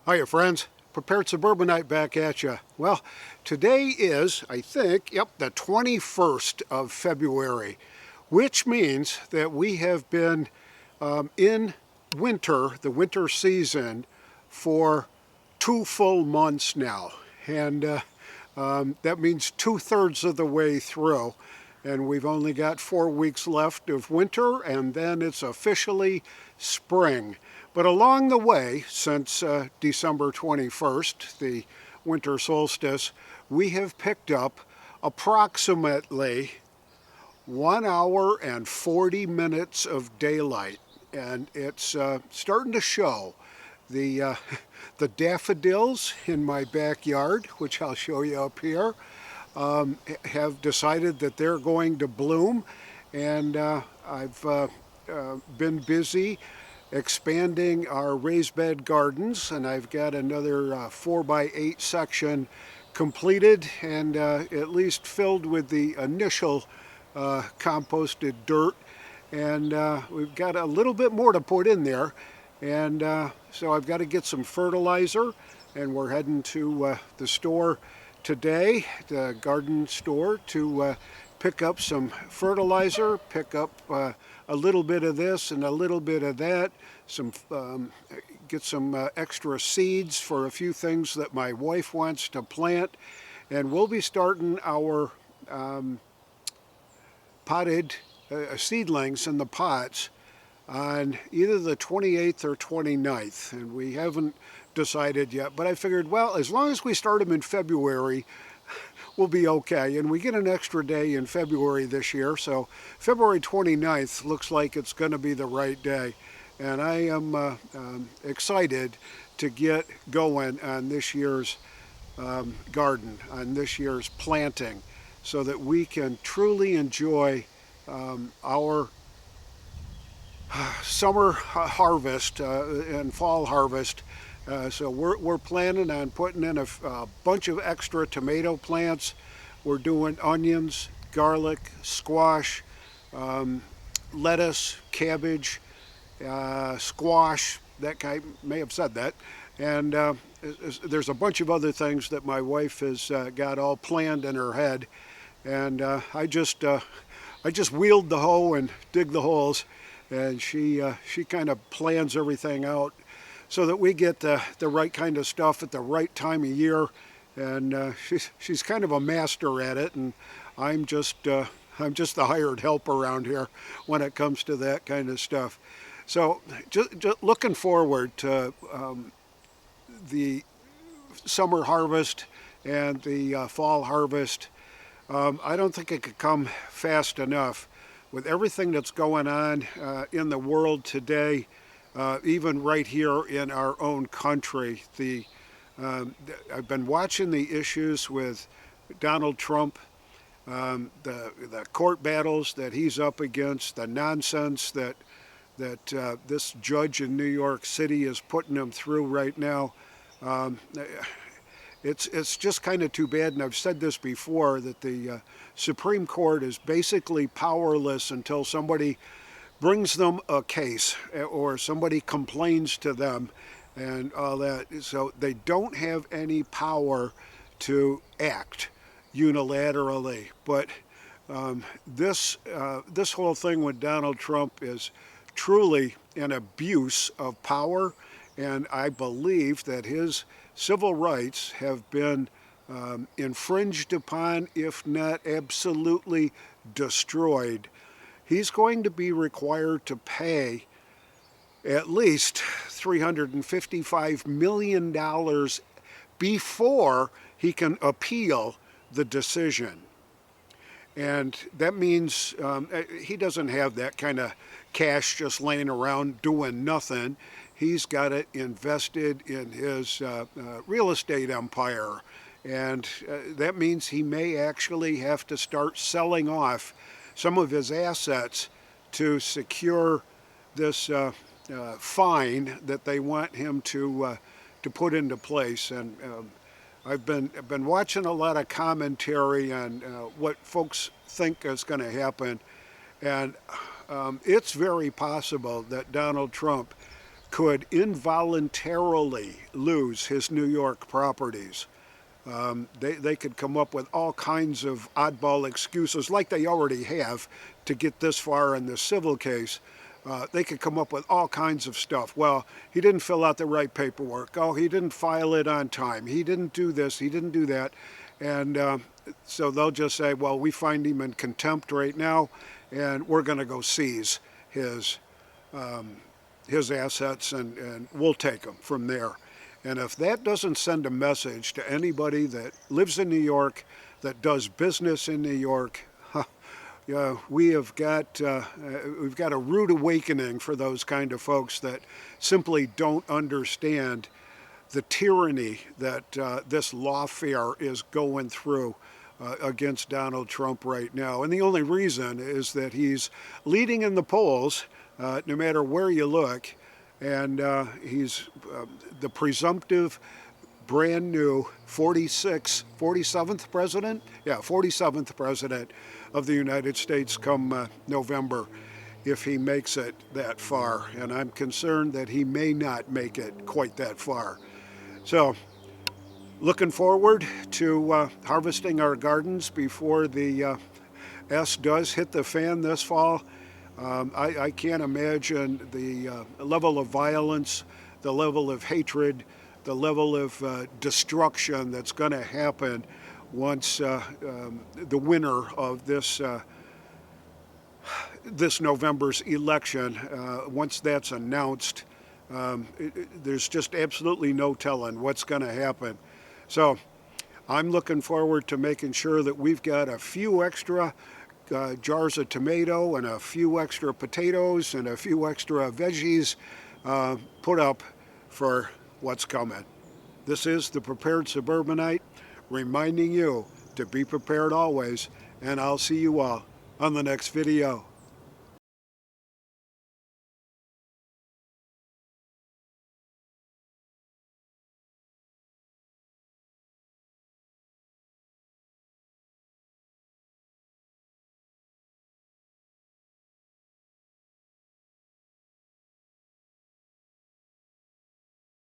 Hiya, friends. Prepared Suburbanite back at you. Well, today is, I think, the 21st of February, which means that we have been in winter, the winter season, for 2 full months now. And that means 2/3 of the way through. And we've only got 4 weeks left of winter, and then it's officially spring. But along the way, since December 21st, the winter solstice, we have picked up approximately 1 hour and 40 minutes of daylight. And it's starting to show. The, the daffodils in my backyard, which I'll show you up here, have decided that they're going to bloom. And I've been busy expanding our raised bed gardens, and I've got another 4x8 section completed and at least filled with the initial composted dirt. And we've got a little bit more to put in there. And so I've got to get some fertilizer, and we're heading to the store today, the garden store, to pick up some fertilizer, pick up a little bit of this and a little bit of that, get some extra seeds for a few things that my wife wants to plant. And we'll be starting our potted seedlings in the pots on either the 28th or 29th, and we haven't decided yet. But I figured, well, as long as we start them in February, we'll be okay. And we get an extra day in February this year, so February 29th looks like it's going to be the right day. And I am excited to get going on this year's garden, on this year's planting, so that we can truly enjoy our summer harvest and fall harvest. So we're planning on putting in a bunch of extra tomato plants. We're doing onions, garlic, squash, lettuce, cabbage, squash. That guy may have said that. And there's a bunch of other things that my wife has got all planned in her head. And I just wield the hoe and dig the holes, and she kind of plans everything out so that we get the right kind of stuff at the right time of year. And she's kind of a master at it, and I'm just the hired help around here when it comes to that kind of stuff. So just looking forward to the summer harvest and the fall harvest. I don't think it could come fast enough with everything that's going on in the world today, even right here in our own country. I've been watching the issues with Donald Trump, the court battles that he's up against, the nonsense that this judge in New York City is putting him through right now. It's just kind of too bad, and I've said this before, that the Supreme Court is basically powerless until somebody brings them a case or somebody complains to them and all that. So they don't have any power to act unilaterally. But this whole thing with Donald Trump is truly an abuse of power, and I believe that his civil rights have been infringed upon, if not absolutely destroyed. He's going to be required to pay at least $355 million before he can appeal the decision. And that means he doesn't have that kind of cash just laying around doing nothing. He's got it invested in his real estate empire. And that means he may actually have to start selling off some of his assets to secure this fine that they want him to put into place. And I've been watching a lot of commentary on what folks think is going to happen, and it's very possible that Donald Trump could involuntarily lose his New York properties. They could come up with all kinds of oddball excuses, like they already have, to get this far in the civil case. They could come up with all kinds of stuff. Well, he didn't fill out the right paperwork. Oh, he didn't file it on time. He didn't do this. He didn't do that. And so they'll just say, well, we find him in contempt right now, and we're going to go seize his assets, and we'll take them from there. And if that doesn't send a message to anybody that lives in New York, that does business in New York, we've got a rude awakening for those kind of folks that simply don't understand the tyranny that this lawfare is going through against Donald Trump right now. And the only reason is that he's leading in the polls, no matter where you look, and he's the presumptive brand new 47th president? Yeah, 47th president of the United States come November, if he makes it that far. And I'm concerned that he may not make it quite that far. So, looking forward to harvesting our gardens before the S does hit the fan this fall. I can't imagine the level of violence, the level of hatred, the level of destruction that's going to happen once the winner of this November's election, once that's announced. There's just absolutely no telling what's going to happen. So I'm looking forward to making sure that we've got a few extra jars of tomato and a few extra potatoes and a few extra veggies put up for what's coming. This is the Prepared Suburbanite, reminding you to be prepared always, and I'll see you all on the next video.